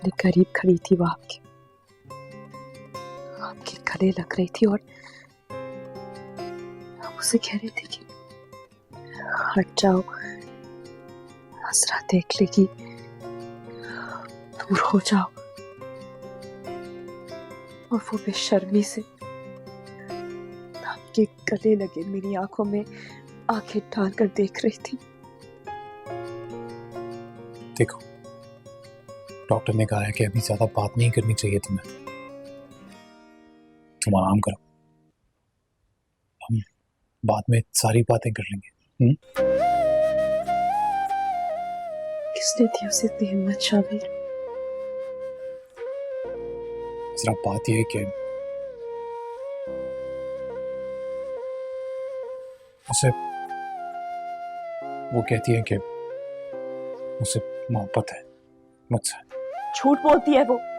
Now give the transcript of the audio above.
इतने करीब खड़ी थी वो आपके गले लग रही थी और आप उसे कह रहे थे कि हट जाओ, हसरा देख लेगी, दूर हो जाओ। और वो बेशर्मी से आपके गले लगे मेरी आंखों में आंखें डालकर देख रही थी। देखो, डॉक्टर ने कहा है कि अभी ज्यादा बात नहीं करनी चाहिए तुम्हें। तुम आराम करो, हम बाद में सारी बातें कर लेंगे। किसने दी उसे इतनी हिम्मत शाबिर? सिर्फ बात यह है कि उसे वो कहती है कि उसे मोहब्बत है मुझसे। झूठ बोलती है वो।